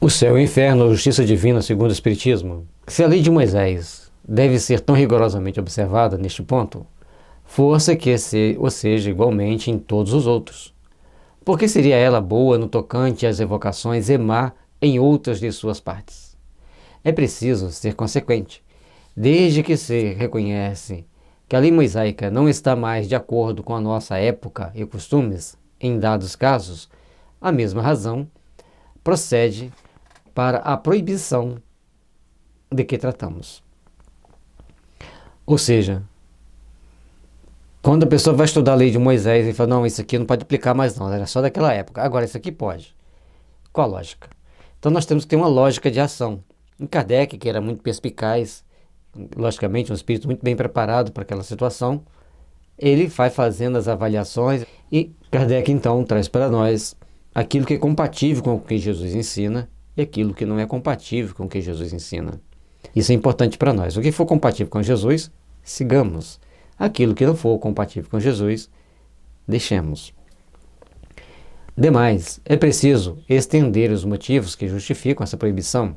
O céu e o inferno, a justiça divina segundo o Espiritismo. Se a lei de Moisés deve ser tão rigorosamente observada neste ponto, força que o seja igualmente em todos os outros. Porque seria ela boa no tocante às evocações e má em outras de suas partes. É preciso ser consequente, desde que se reconhece que a lei mosaica não está mais de acordo com a nossa época e costumes, em dados casos, a mesma razão procede para a proibição de que tratamos. Ou seja, quando a pessoa vai estudar a lei de Moisés e fala, não, isso aqui não pode aplicar mais não, era só daquela época, agora isso aqui pode. Qual a lógica? Então nós temos que ter uma lógica de ação. Em Kardec, que era muito perspicaz, logicamente um espírito muito bem preparado para aquela situação, ele vai fazendo as avaliações e Kardec então traz para nós aquilo que é compatível com o que Jesus ensina e aquilo que não é compatível com o que Jesus ensina. Isso é importante para nós. O que for compatível com Jesus, sigamos. Aquilo que não for compatível com Jesus, deixemos. Demais, é preciso estender os motivos que justificam essa proibição,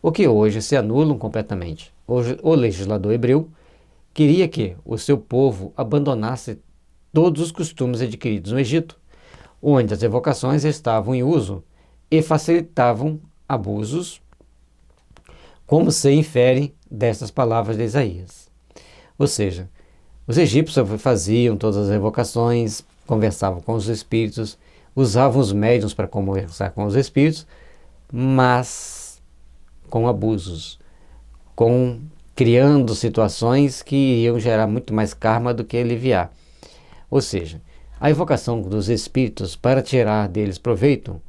o que hoje se anulam completamente. Hoje, o legislador hebreu queria que o seu povo abandonasse todos os costumes adquiridos no Egito, onde as evocações estavam em uso e facilitavam abusos, como se infere destas palavras de Isaías. Ou seja, os egípcios faziam todas as evocações, conversavam com os espíritos, usavam os médiuns para conversar com os espíritos, mas com abusos, criando situações que iriam gerar muito mais karma do que aliviar. Ou seja, a evocação dos espíritos para tirar deles proveito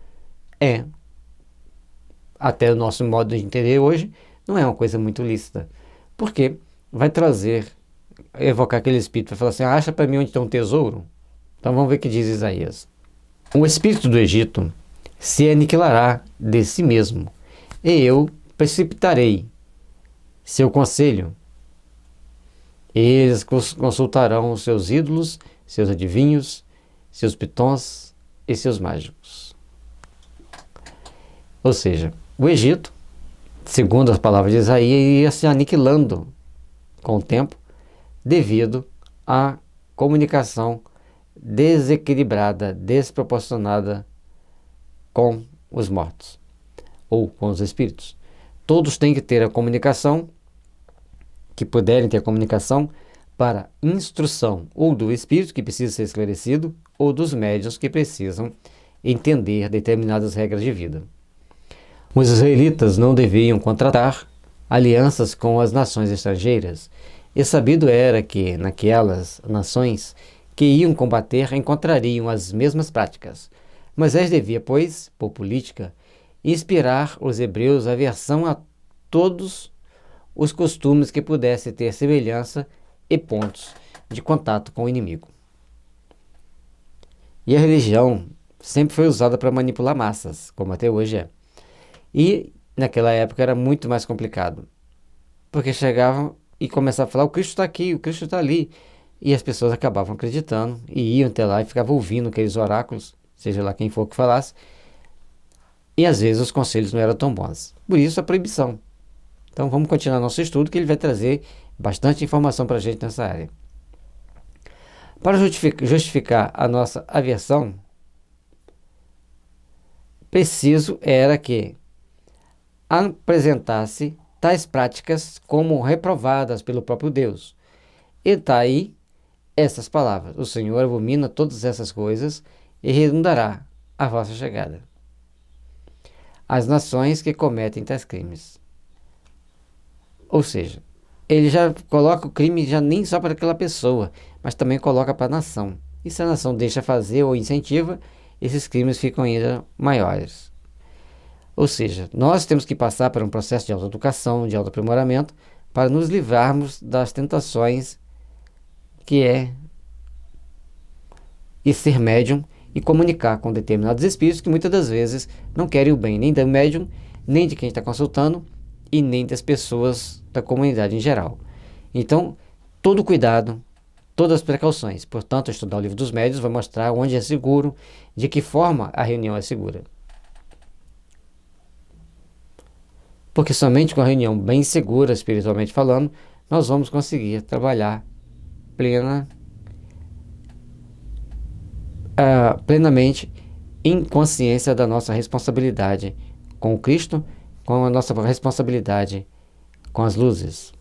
até o nosso modo de entender hoje, não é uma coisa muito lícita, porque vai evocar aquele espírito, vai falar assim, acha para mim onde tem um tesouro? Então vamos ver o que diz Isaías. O espírito do Egito se aniquilará de si mesmo, e eu precipitarei seu conselho. Eles consultarão os seus ídolos, seus adivinhos, seus pitons e seus mágicos. Ou seja, o Egito, segundo as palavras de Isaías, ia se aniquilando com o tempo, devido à comunicação desequilibrada, desproporcionada com os mortos, ou com os espíritos. Todos têm que ter a comunicação, que puderem ter a comunicação, para instrução, ou do espírito que precisa ser esclarecido, ou dos médiuns que precisam entender determinadas regras de vida. Os israelitas não deviam contratar alianças com as nações estrangeiras, e sabido era que, naquelas nações que iam combater, encontrariam as mesmas práticas. Moisés devia, pois, por política, inspirar os hebreus aversão a todos os costumes que pudessem ter semelhança e pontos de contato com o inimigo. E a religião sempre foi usada para manipular massas, como até hoje é. E naquela época era muito mais complicado, porque chegavam e começavam a falar, o Cristo está aqui, o Cristo está ali. E as pessoas acabavam acreditando e iam até lá e ficavam ouvindo aqueles oráculos, seja lá quem for que falasse. E às vezes os conselhos não eram tão bons. Por isso a proibição. Então vamos continuar nosso estudo, que ele vai trazer bastante informação para a gente nessa área. Para justificar a nossa aversão, preciso era que apresentasse tais práticas como reprovadas pelo próprio Deus. E está aí essas palavras: o Senhor abomina todas essas coisas e redundará a vossa chegada as nações que cometem tais crimes. Ou seja, ele já coloca o crime já nem só para aquela pessoa, mas também coloca para a nação. E se a nação deixa fazer ou incentiva, esses crimes ficam ainda maiores. Ou seja, nós temos que passar por um processo de autoeducação, de autoaprimoramento, para nos livrarmos das tentações que é e ser médium e comunicar com determinados espíritos que muitas das vezes não querem o bem nem do médium, nem de quem está consultando e nem das pessoas da comunidade em geral. Então, todo cuidado, todas as precauções. Portanto, estudar o livro dos médiuns vai mostrar onde é seguro, de que forma a reunião é segura. Porque somente com a reunião bem segura, espiritualmente falando, nós vamos conseguir trabalhar plenamente em consciência da nossa responsabilidade com o Cristo, com a nossa responsabilidade com as luzes.